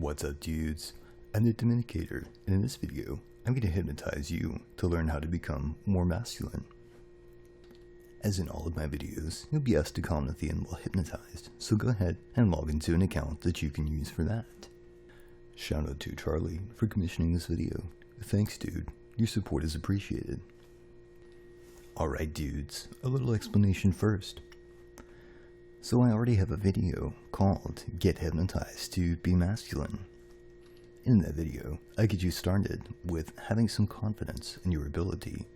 What's up, dudes? I'm the Dominicator, and in this video, I'm going to hypnotize you to learn how to become more masculine. As in all of my videos, you'll be asked to comment at the end while hypnotized, so go ahead and log into an account that you can use for that. Shout out to Charlie for commissioning this video. Thanks, dude. Your support is appreciated. Alright, dudes, a little explanation first. So I already have a video called Get Hypnotized to Be Masculine. In that video, I get you started with having some confidence in your ability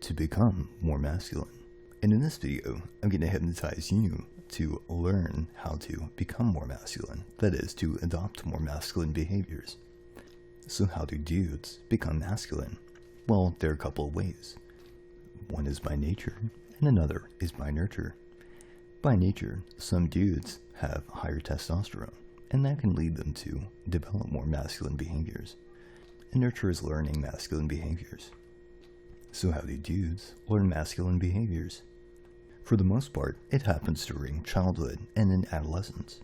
to become more masculine. And in this video, I'm going to hypnotize you to learn how to become more masculine. That is, to adopt more masculine behaviors. So how do dudes become masculine? Well, there are a couple of ways. One is by nature, and another is by nurture. By nature, some dudes have higher testosterone, and that can lead them to develop more masculine behaviors. And nurture is learning masculine behaviors. So how do dudes learn masculine behaviors? For the most part, it happens during childhood and in adolescence.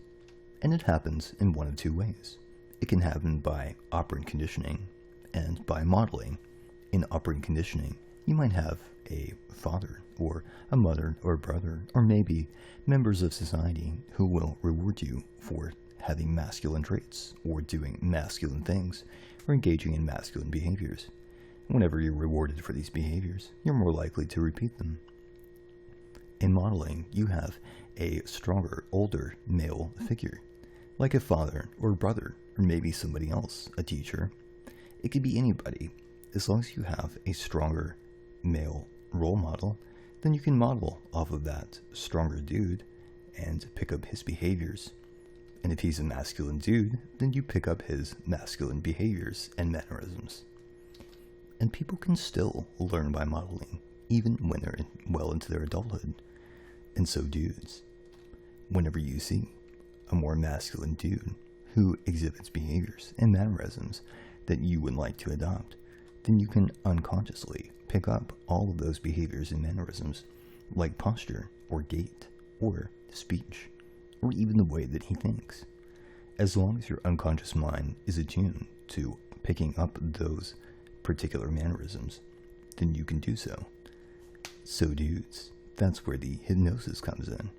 And it happens in one of two ways. It can happen by operant conditioning and by modeling. In operant conditioning, you might have a father or a mother or brother or maybe members of society who will reward you for having masculine traits or doing masculine things or engaging in masculine behaviors. Whenever you're rewarded for these behaviors, you're more likely to repeat them. In modeling, you have a stronger, older male figure, like a father or a brother or maybe somebody else, a teacher. It could be anybody. As long as you have a stronger male role model, then you can model off of that stronger dude and pick up his behaviors. And if he's a masculine dude, then you pick up his masculine behaviors and mannerisms. And people can still learn by modeling, even when they're well into their adulthood. And so dudes, whenever you see a more masculine dude who exhibits behaviors and mannerisms that you would like to adopt, then you can unconsciously pick up all of those behaviors and mannerisms, like posture, or gait, or speech, or even the way that he thinks. As long as your unconscious mind is attuned to picking up those particular mannerisms, then you can do so. So dudes, that's where the hypnosis comes in.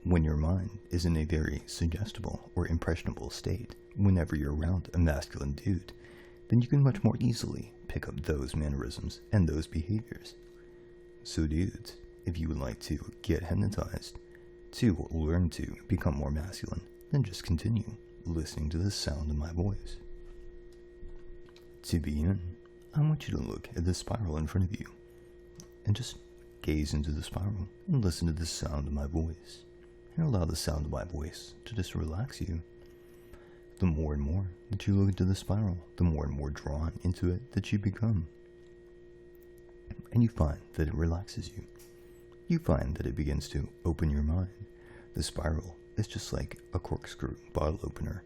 When your mind is in a very suggestible or impressionable state, whenever you're around a masculine dude, then you can much more easily pick up those mannerisms and those behaviors. So dudes, if you would like to get hypnotized to learn to become more masculine, then just continue listening to the sound of my voice. To begin, I want you to look at the spiral in front of you and just gaze into the spiral and listen to the sound of my voice and allow the sound of my voice to just relax you. The more and more that you look into the spiral, the more and more drawn into it that you become. And you find that it relaxes you. You find that it begins to open your mind. The spiral is just like a corkscrew bottle opener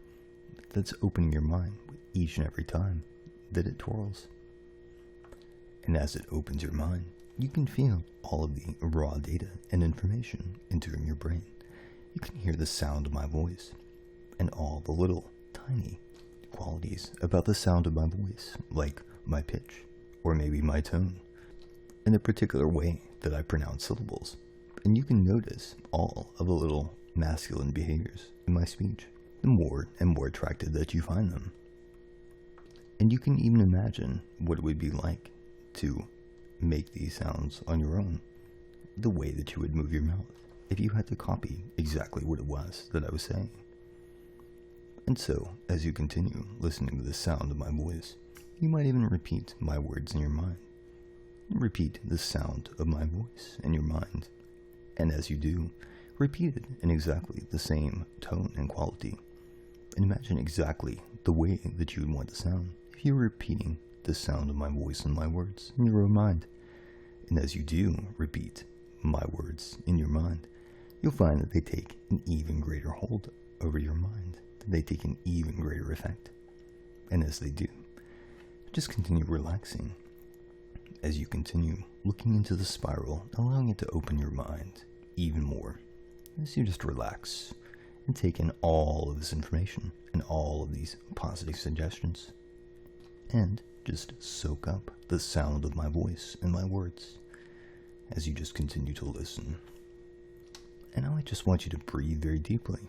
that's opening your mind each and every time that it twirls. And as it opens your mind, you can feel all of the raw data and information entering your brain. You can hear the sound of my voice and all the little tiny qualities about the sound of my voice, like my pitch, or maybe my tone, and the particular way that I pronounce syllables. And you can notice all of the little masculine behaviors in my speech, the more and more attractive that you find them. And you can even imagine what it would be like to make these sounds on your own, the way that you would move your mouth, if you had to copy exactly what it was that I was saying. And so, as you continue listening to the sound of my voice, you might even repeat my words in your mind. Repeat the sound of my voice in your mind. And as you do, repeat it in exactly the same tone and quality. And imagine exactly the way that you would want to sound if you were repeating the sound of my voice and my words in your own mind. And as you do repeat my words in your mind, you'll find that they take an even greater hold over your mind. They take an even greater effect. And as they do, just continue relaxing. As you continue looking into the spiral, allowing it to open your mind even more. As you just relax and take in all of this information and all of these positive suggestions. And just soak up the sound of my voice and my words as you just continue to listen. And now I just want you to breathe very deeply,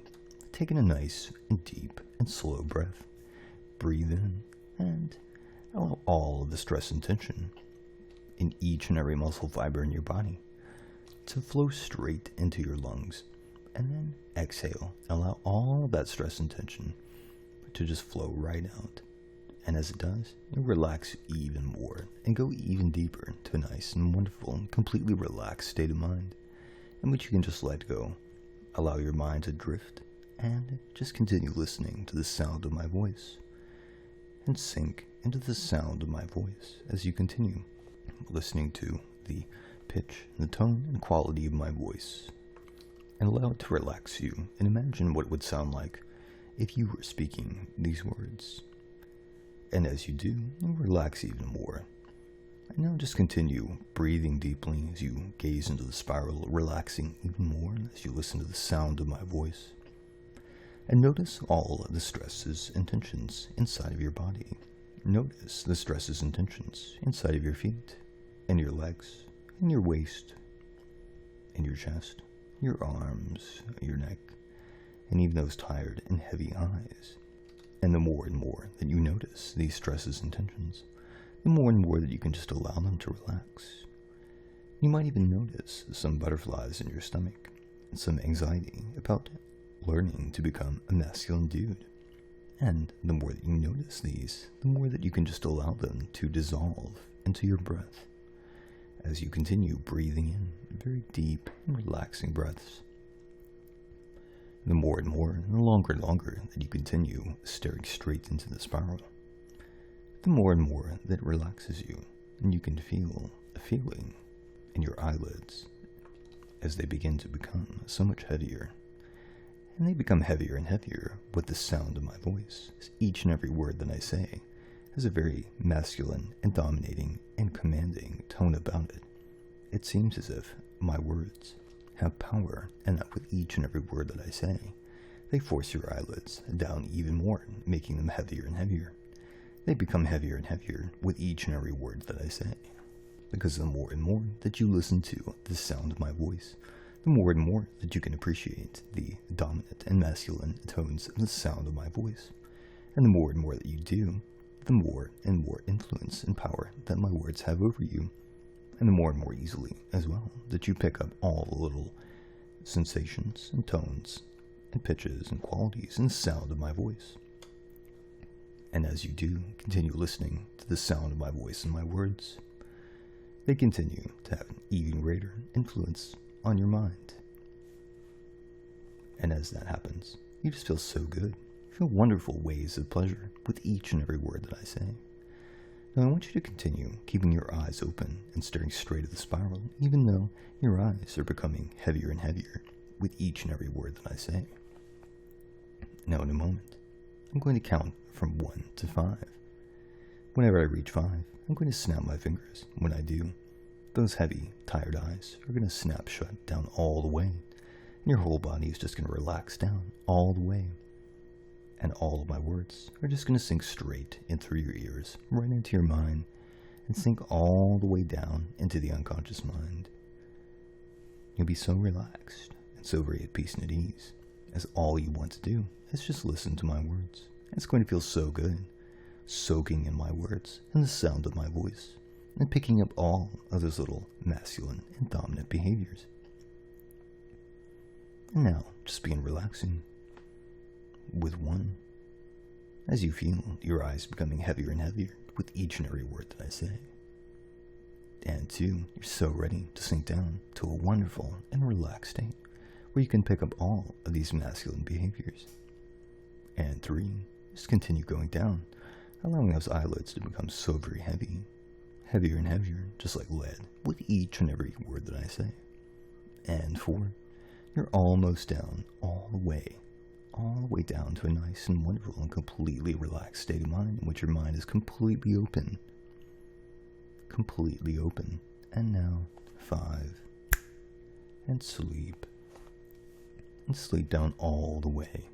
taking a nice and deep and slow breath. Breathe in and allow all of the stress and tension in each and every muscle fiber in your body to flow straight into your lungs. And then exhale. Allow all of that stress and tension to just flow right out. And as it does, you'll relax even more and go even deeper to a nice and wonderful and completely relaxed state of mind in which you can just let go. Allow your mind to drift and just continue listening to the sound of my voice and sink into the sound of my voice as you continue listening to the pitch, the tone, and quality of my voice. And allow it to relax you and imagine what it would sound like if you were speaking these words. And as you do, you'll relax even more. And now just continue breathing deeply as you gaze into the spiral, relaxing even more as you listen to the sound of my voice. And notice all of the stresses and tensions inside of your body. Notice the stresses and tensions inside of your feet, and your legs, and your waist, and your chest, your arms, your neck, and even those tired and heavy eyes. And the more and more that you notice these stresses and tensions, the more and more that you can just allow them to relax. You might even notice some butterflies in your stomach, and some anxiety about learning to become a masculine dude. And the more that you notice these, the more that you can just allow them to dissolve into your breath as you continue breathing in very deep and relaxing breaths. The more and more, and the longer and longer that you continue staring straight into the spiral, the more and more that it relaxes you, and you can feel a feeling in your eyelids as they begin to become so much heavier. And they become heavier and heavier with the sound of my voice, as each and every word that I say has a very masculine and dominating and commanding tone about it. It seems as if my words have power, and that with each and every word that I say, they force your eyelids down even more, making them heavier and heavier. They become heavier and heavier with each and every word that I say, because the more and more that you listen to the sound of my voice, the more and more that you can appreciate the dominant and masculine tones of the sound of my voice. And the more and more that you do, the more and more influence and power that my words have over you. And the more and more easily, as well, that you pick up all the little sensations and tones and pitches and qualities and the sound of my voice. And as you do continue listening to the sound of my voice and my words, they continue to have an even greater influence on your mind. And as that happens, you just feel so good. You feel wonderful waves of pleasure with each and every word that I say. Now I want you to continue keeping your eyes open and staring straight at the spiral, even though your eyes are becoming heavier and heavier with each and every word that I say. Now in a moment, I'm going to count from 1 to 5. Whenever I reach 5, I'm going to snap my fingers. When I do, those heavy, tired eyes are going to snap shut down all the way, and your whole body is just going to relax down all the way. And all of my words are just going to sink straight in through your ears, right into your mind, and sink all the way down into the unconscious mind. You'll be so relaxed and so very at peace and at ease, as all you want to do is just listen to my words. It's going to feel so good, soaking in my words and the sound of my voice, and picking up all of those little masculine and dominant behaviors. And now, just begin relaxing. With 1, as you feel your eyes becoming heavier and heavier with each and every word that I say. And 2, you're so ready to sink down to a wonderful and relaxed state where you can pick up all of these masculine behaviors. And 3, just continue going down, allowing those eyelids to become so very heavy, heavier and heavier, just like lead, with each and every word that I say. And 4, you're almost down all the way down to a nice and wonderful and completely relaxed state of mind in which your mind is completely open. And now, 5, and sleep. and sleep down all the way.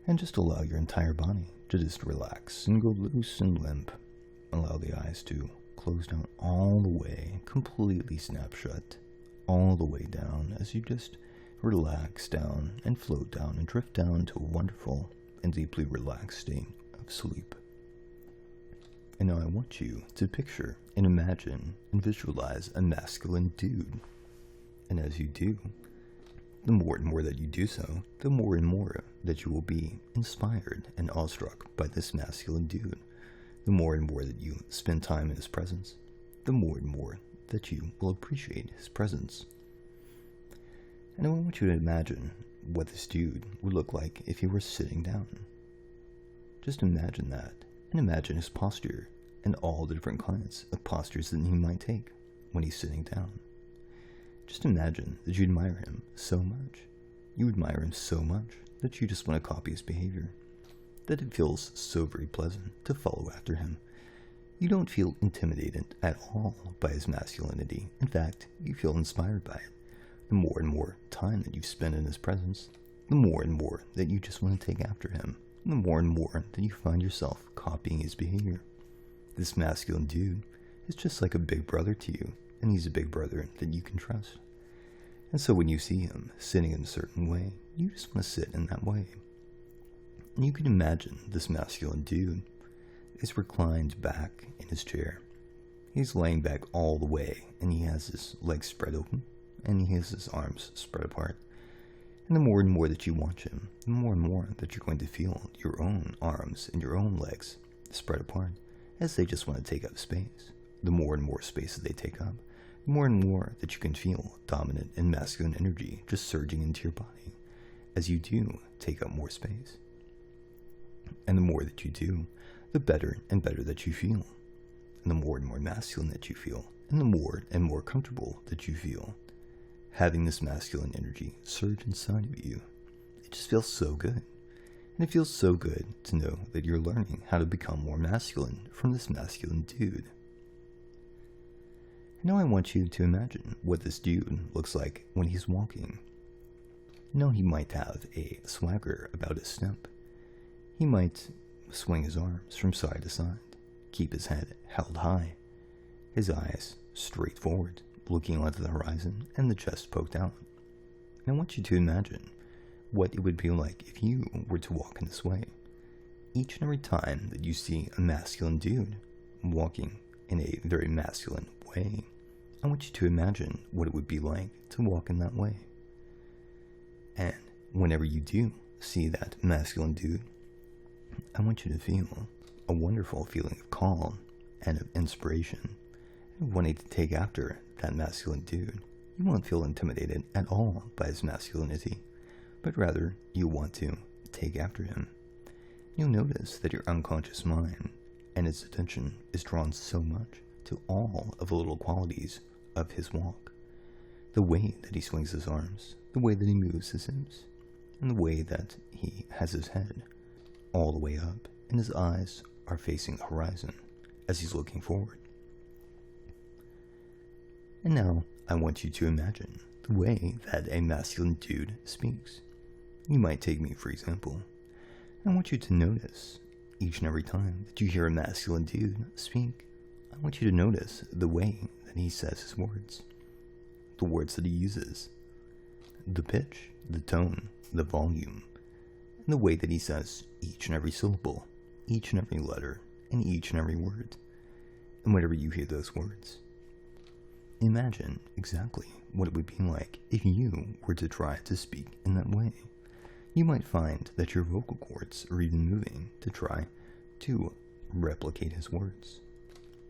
And just allow your entire body to just relax and go loose and limp. Allow the eyes to close down all the way, completely snap shut, all the way down as you just relax down and float down and drift down to a wonderful and deeply relaxed state of sleep. And now I want you to picture and imagine and visualize a masculine dude. And as you do, the more and more that you do so, the more and more that you will be inspired and awestruck by this masculine dude. The more and more that you spend time in his presence, the more and more that you will appreciate his presence. And I want you to imagine what this dude would look like if he were sitting down. Just imagine that, and imagine his posture and all the different kinds of postures that he might take when he's sitting down. Just imagine that you admire him so much. You admire him so much that you just want to copy his behavior. That it feels so very pleasant to follow after him. You don't feel intimidated at all by his masculinity. In fact, you feel inspired by it. The more and more time that you spend in his presence, the more and more that you just want to take after him. The more and more that you find yourself copying his behavior. This masculine dude is just like a big brother to you, and he's a big brother that you can trust. And so when you see him sitting in a certain way, you just want to sit in that way. And you can imagine this masculine dude is reclined back in his chair. He's laying back all the way, and he has his legs spread open, and he has his arms spread apart. And the more and more that you watch him, the more and more that you're going to feel your own arms and your own legs spread apart, as they just want to take up space. The more and more space that they take up, the more and more that you can feel dominant and masculine energy just surging into your body as you do take up more space. And the more that you do, the better and better that you feel. And the more and more masculine that you feel, and the more and more comfortable that you feel. Having this masculine energy surge inside of you, it just feels so good. And it feels so good to know that you're learning how to become more masculine from this masculine dude. And now I want you to imagine what this dude looks like when he's walking. Now he might have a swagger about his step. He might swing his arms from side to side, keep his head held high, his eyes straight forward, looking onto the horizon, and the chest poked out. And I want you to imagine what it would be like if you were to walk in this way. Each and every time that you see a masculine dude walking in a very masculine way, I want you to imagine what it would be like to walk in that way. And whenever you do see that masculine dude, I want you to feel a wonderful feeling of calm and of inspiration, and wanting to take after that masculine dude. You won't feel intimidated at all by his masculinity, but rather you want to take after him. You'll notice that your unconscious mind and its attention is drawn so much to all of the little qualities of his walk. The way that he swings his arms, the way that he moves his hips, and the way that he has his head all the way up, and his eyes are facing the horizon as he's looking forward. And now I want you to imagine the way that a masculine dude speaks. You might take me for example. I want you to notice each and every time that you hear a masculine dude speak, I want you to notice the way that he says his words, the words that he uses, the pitch, the tone, the volume, and the way that he says each and every syllable, each and every letter, and each and every word. And whenever you hear those words, imagine exactly what it would be like if you were to try to speak in that way. You might find that your vocal cords are even moving to try to replicate his words,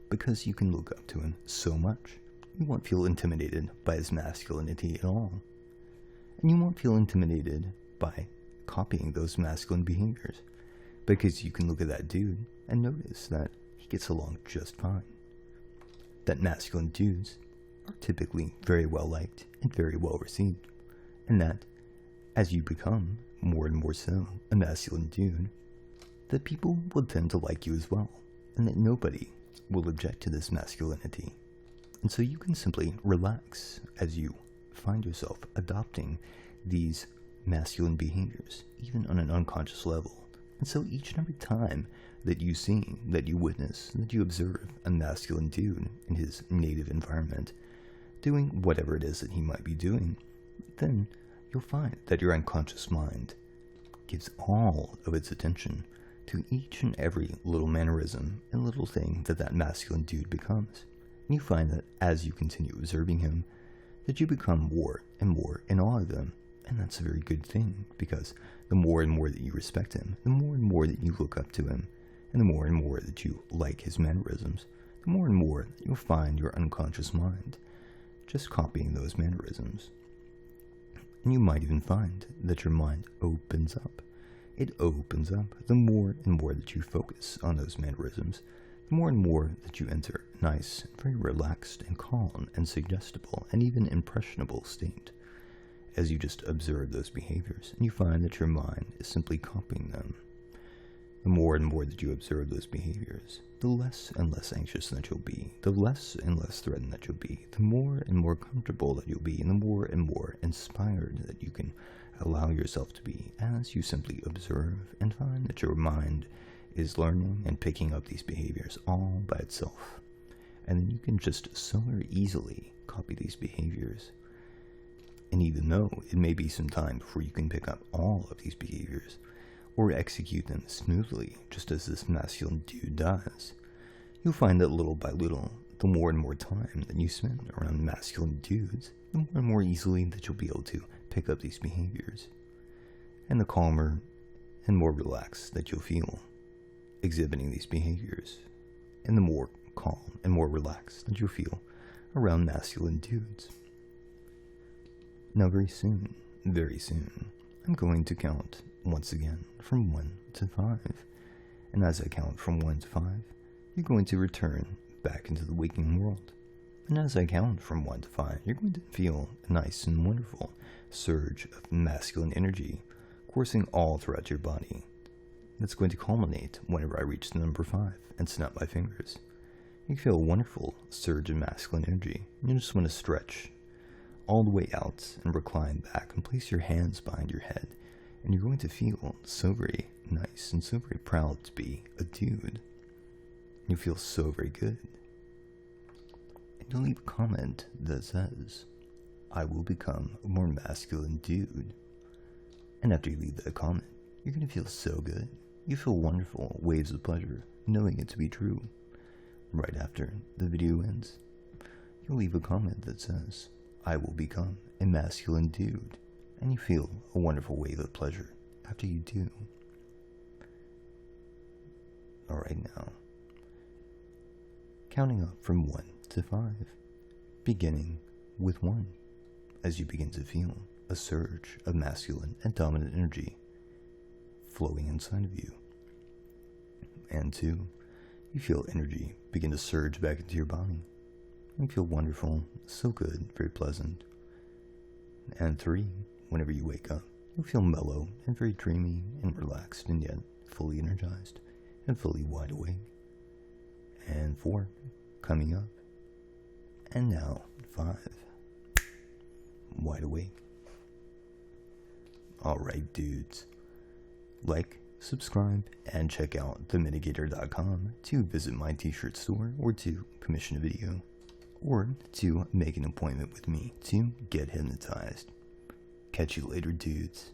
because you can look up to him so much. You won't feel intimidated by his masculinity at all, and you won't feel intimidated by copying those masculine behaviors, because you can look at that dude and notice that he gets along just fine. That masculine dudes are typically very well liked and very well received, and that as you become more and more so a masculine dude, that people will tend to like you as well, and that nobody will object to this masculinity. And so you can simply relax as you find yourself adopting these masculine behaviors, even on an unconscious level. And so each and every time that you see, that you witness, that you observe a masculine dude in his native environment, doing whatever it is that he might be doing, then you'll find that your unconscious mind gives all of its attention to each and every little mannerism and little thing that that masculine dude becomes. And you find that as you continue observing him, that you become more and more in awe of him. And that's a very good thing, because the more and more that you respect him, the more and more that you look up to him, and the more and more that you like his mannerisms, the more and more you'll find your unconscious mind just copying those mannerisms. And you might even find that your mind opens up. It opens up the more and more that you focus on those mannerisms, the more and more that you enter a nice, very relaxed and calm and suggestible and even impressionable state as you just observe those behaviors, and you find that your mind is simply copying them. The more and more that you observe those behaviors, the less and less anxious that you'll be, the less and less threatened that you'll be, the more and more comfortable that you'll be, and the more and more inspired that you can allow yourself to be as you simply observe and find that your mind is learning and picking up these behaviors all by itself. And then you can just so very easily copy these behaviors. And even though it may be some time before you can pick up all of these behaviors, or execute them smoothly, just as this masculine dude does, you'll find that little by little, the more and more time that you spend around masculine dudes, the more and more easily that you'll be able to pick up these behaviors. And the calmer and more relaxed that you'll feel exhibiting these behaviors, and the more calm and more relaxed that you'll feel around masculine dudes. Now very soon, I'm going to count once again from 1 to 5. And as I count from 1 to 5, you're going to return back into the waking world. And as I count from 1 to 5, you're going to feel a nice and wonderful surge of masculine energy coursing all throughout your body. That's going to culminate whenever I reach the number 5 and snap my fingers. You feel a wonderful surge of masculine energy. You just want to stretch all the way out and recline back and place your hands behind your head. And you're going to feel so very nice and so very proud to be a dude. You feel so very good. And you'll leave a comment that says, "I will become a more masculine dude." And after you leave that comment, you're going to feel so good. You feel wonderful waves of pleasure, knowing it to be true. Right after the video ends, you'll leave a comment that says, "I will become a masculine dude." And you feel a wonderful wave of pleasure after you do. Alright now, counting up from 1 to 5, beginning with 1, as you begin to feel a surge of masculine and dominant energy flowing inside of you. And 2, you feel energy begin to surge back into your body. You feel wonderful, so good, very pleasant. And 3, whenever you wake up, you'll feel mellow and very dreamy and relaxed, and yet fully energized and fully wide awake. And 4, coming up. And now 5, wide awake. Alright dudes, like, subscribe, and check out Dominicator.com to visit my t-shirt store, or to commission a video, or to make an appointment with me to get hypnotized. Catch you later, dudes.